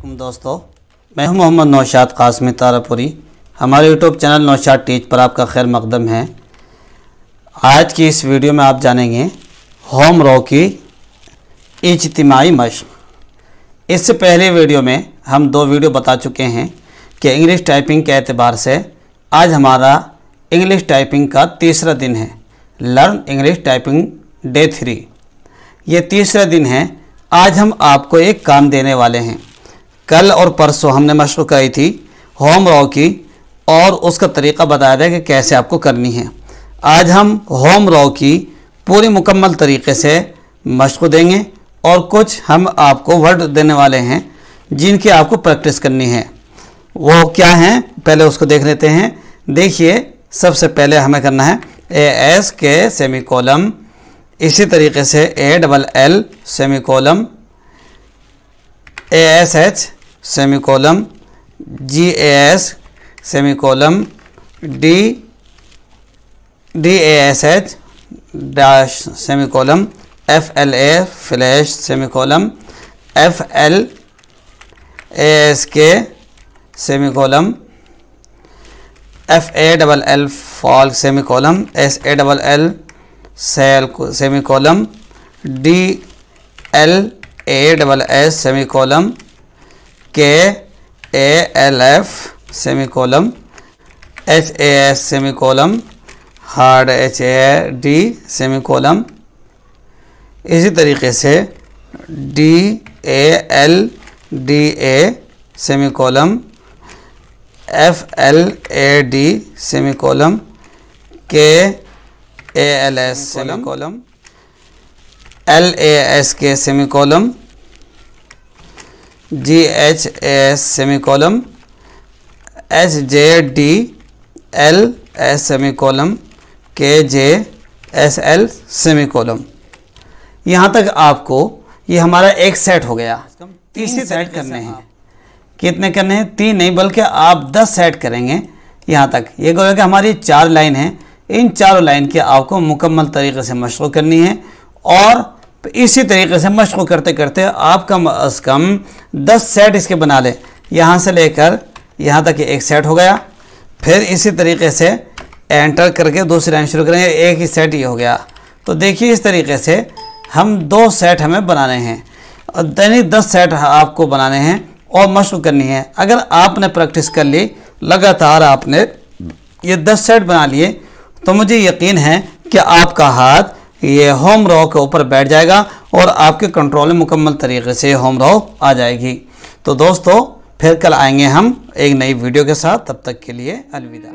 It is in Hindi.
वालेकुम दोस्तों, मैं हूं मोहम्मद नौशाद कासमी तारापुरी। हमारे यूट्यूब चैनल नौशाद टीच पर आपका खैर मकदम है। आज की इस वीडियो में आप जानेंगे होम रो की इज्तिमाई मश्क। इससे पहले वीडियो में हम 2 वीडियो बता चुके हैं कि इंग्लिश टाइपिंग के एतबार से आज हमारा इंग्लिश टाइपिंग का तीसरा दिन है। लर्न इंग्लिश टाइपिंग डे 3, ये तीसरा दिन है। आज हम आपको एक काम देने वाले हैं। कल और परसों हमने मशक़ करी थी होम रो की और उसका तरीक़ा बताया था कि कैसे आपको करनी है। आज हम होम रो की पूरी मुकम्मल तरीके से मशक़ देंगे और कुछ हम आपको वर्ड देने वाले हैं जिनकी आपको प्रैक्टिस करनी है। वो क्या हैं पहले उसको देख लेते हैं। देखिए, सबसे पहले हमें करना है AS के सेमीकोलम, इसी तरीके से ALL semicolon, ASH semicolon, GAS semicolon, DASH dash semicolon, FLA flash semicolon, FLASK semicolon, FALL fall semicolon, SALL sell semicolon, DLASS semicolon, KALF semicolon, HAS semicolon, hard HAD semicolon, इसी तरीके से DALDA सेमीकोलम, FLAD सेमीकोलम, KALS सेमीकोलम, LASK सेमीकोलम, GHAS सेमीकोलम, HJDLS सेमीकोलम, KJSL सेमीकोलम। यहाँ तक आपको ये हमारा एक सेट हो गया। 30 सेट करने हैं। कितने करने हैं? 3 नहीं बल्कि आप 10 सेट करेंगे। यहाँ तक ये कहोगे कि हमारी 4 लाइन है, इन 4 लाइन की आपको मुकम्मल तरीके से मशक़ करनी है और इसी तरीके से मशक़ करते करते आप कम अज़ कम 10 सेट इसके बना लें। यहाँ से लेकर यहाँ तक एक सेट हो गया। फिर इसी तरीके से एंटर करके दूसरी लाइन शुरू करेंगे, एक ही सेट ये हो गया। तो देखिए, इस तरीके से हम 2 सेट हमें बनाने हैं और दैनिक 10 सेट आपको बनाने हैं और मशक़ करनी है। अगर आपने प्रैक्टिस कर ली, लगातार आपने ये 10 सेट बना लिए, तो मुझे यकीन है कि आपका हाथ ये होम रो के ऊपर बैठ जाएगा और आपके कंट्रोल में मुकम्मल तरीके से होम रो आ जाएगी। तो दोस्तों, फिर कल आएंगे हम एक नई वीडियो के साथ। तब तक के लिए अलविदा।